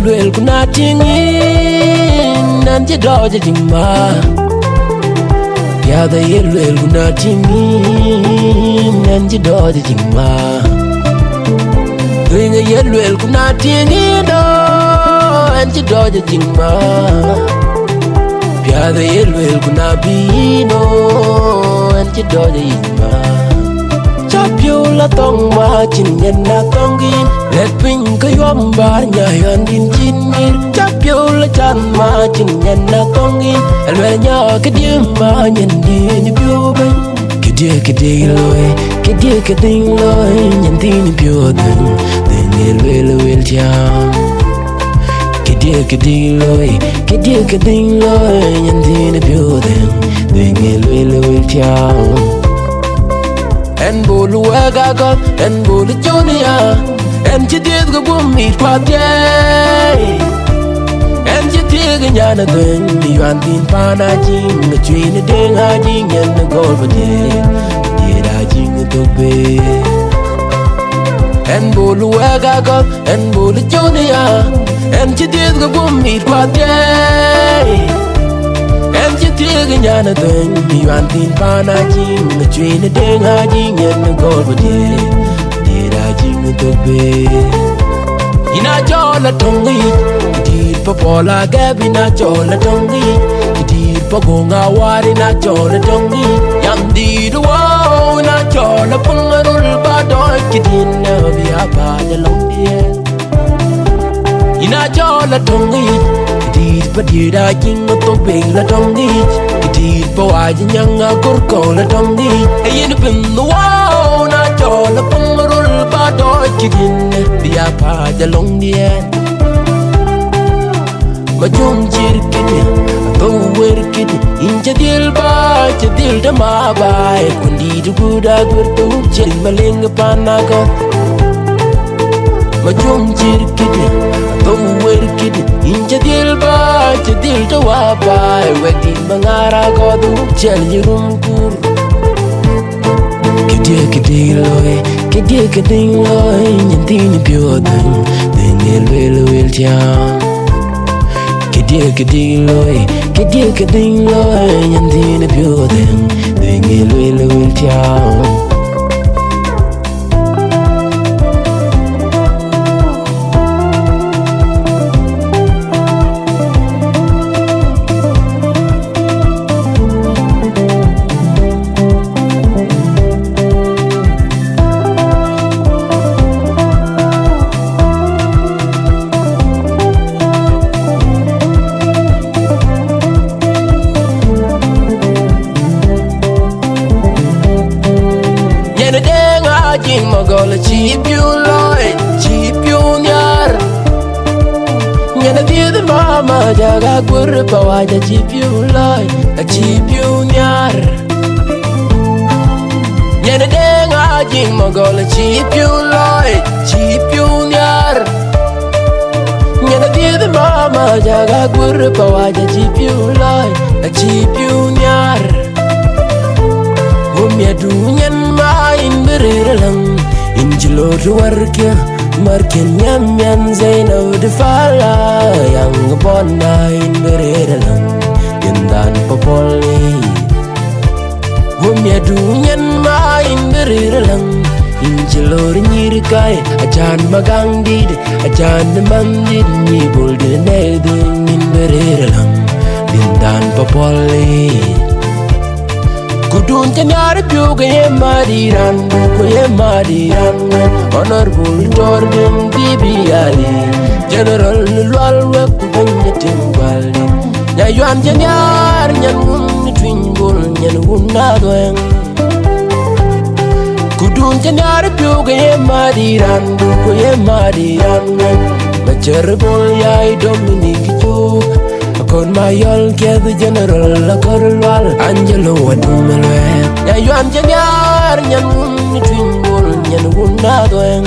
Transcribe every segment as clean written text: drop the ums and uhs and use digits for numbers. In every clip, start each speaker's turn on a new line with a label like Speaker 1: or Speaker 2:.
Speaker 1: Well, kunating nanti doja jingma. Ya da well, kunating nanti doja jingma. Doing a well, kunating do nanti doja jingma. Ya da well, kunabi no nanti doja jingma. Chapiola tong ma chin yen na tongin let ping ko yom bar nya yan din chin mir chapiola chan ma chin yen na tongin el nya ke dim ma yen din pyo ben ke de loy yen din pyo den el wel jam ke de loy yen din pyo den el wel jam. En bolu wega got, en bolu jonia, en chidid go bumi kwate. En chidid nyana den, yuan din pana jing, the train a ding ha jing and the gold for day. Did I jing to be? En bolu wega got, en bolu jonia, en chidid go bumi kwate. En chidid nyana den, yuan din pana jing, the train a ding ha jing and the gold for day. Did I jing to be? Ina chola tongi, did popola gabina chola tongi, did pogonga wari na chola tongi, yam did wow na chola pungarul badoy kidina via bada long dear. Ina chola tongi, did padida king to big la tongi, did poaji nyanga kurko la tongi, ayin pin the wow na chola pungarul badoy kidina via bada long dear. Majum jirkini, go workini, inja dil ba, dil da ma ba, kundi du guda gurtu, jil maling panago. Majum jirkini, go workini, inja dil ba, dil da wa ba, wekti mangara go du, jil yirum kur. Kede loy, nyantini pyo den el jam. Kede loy, nyantini pyo den el jam. Jing magola cheap you loy, cheap you nyar. Nyana the mama jaga gurpa waja cheap you loy, a cheap you nyar. Nyana denga jing magola cheap you loy, cheap you nyar. Nyana the mama jaga gurpa waja cheap you loy, a cheap you nyar. Wumya du nyan ma in berirelang injilo warga marken nyam zaino de fala yang bonda in berirelang yendan popoli. Wumya du nyan ma in berirelang injilo nyirkai ajan magang did ajan mandid ni bulde nedu in berirelang yendan popoli. Kudun tenyar pyoge ye mariran, buko ye mariran. Honorable Jordan Bibi Ali, General Lwalwe kubanye timbali. Nya yuan tenyar nyan wun twinbul nyan wun nadweng. Kudun tenyar pyoge ye mariran, buko ye mariran. Cheribol yai Dominic Juk Akon mayol kia the general la korwal Angelo wadumelwe Ya yuan janyar nyan ni twimbol nyan wuna doeng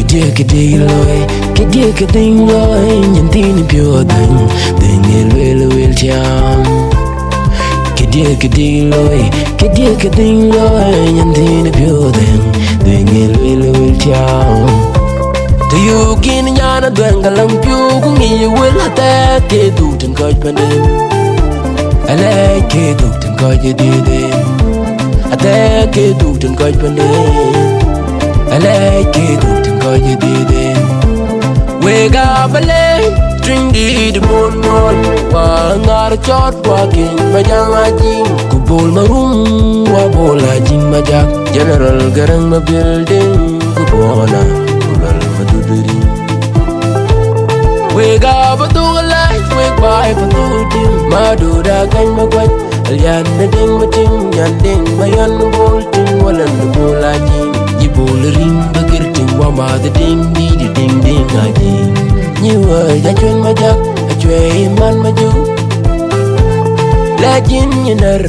Speaker 1: Kidia loy nyan tini pyo deng Deng el tiam Kidia loy nyan tini pyo deng Deng el tiam To you gin yana dwen galang pyo kung iyo will hata ke du ten kaj pandin Alay ke du ten kaj didin Hata ke du ten kaj pandin Alay ke du ten kaj didin Wake up alay string di the bone wall Wa ngar chot wa king majang ajing Kubol marum wa bola jing majak General garang ma building kubona Wake up a do life, wake by for two Maduda kan magwat Alyan na ding mating yan ding mayan bolting walan na bolaji Yibol ring bagirting wama the ding di ding ding aji Niwa jachwen majak achwe man maju Lajin yinar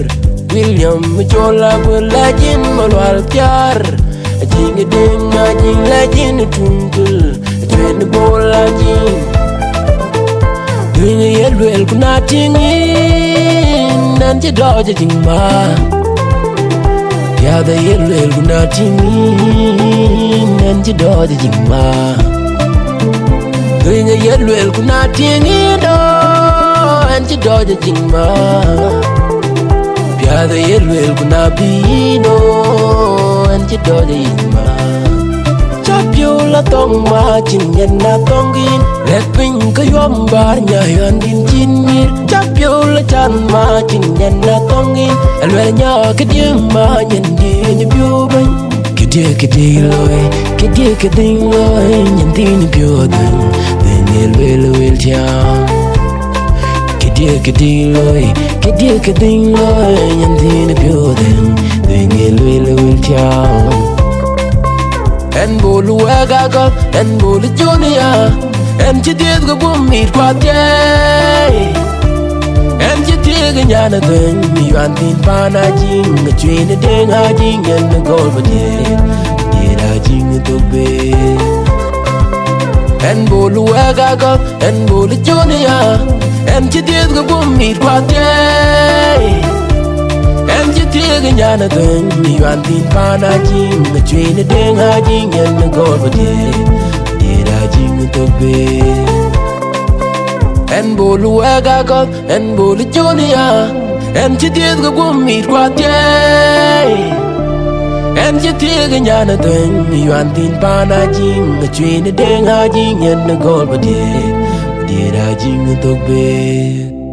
Speaker 1: William Machola lajin malwal kyar Ajing ding ajing lajin tungkul Ajwen bolaji Doing a yellow kunating in Nanti dodge ma Yeah, the yellow kunating in Nanti dodge ma Doing a yellow kunating in Nanti dodge ma Yeah, the yellow kunabino Nanti dodge ma La tong ma chin yen na tong gin Let ping ka yom bar nya yan din chin mir Chap yo la chan ma chin yen na tong gin Alwe nya ka diem ma yen din pyo bang Kidia loy yen din pyo dang Den elwe tiam Kidia loy yen din pyo dang Den elwe tiam En bolu agaga, en bolu jonia En chitiet ga bumit kwa tiay En chitiet ga nyana deng Mi yuan tin pana jing Nga chwene deng ha jing Yen na gol ba diet Diet ha jing na togbe En bolu agaga, en bolu jonia En chitiet ga bumit kwa tiay En chitiet ga nyana deng Mi yuan tin pana jing Nga chwene deng ha jing Yen na gol ba diet Diet ha jing na togbe En bolu agaga, en bolu jonia En chitiet ga bumit kwa tiay En chitiet ga nyana deng Mi yuan tin pana jing Nga chwene deng ha jing Yen na gol ba diet Diet ha jing na togbe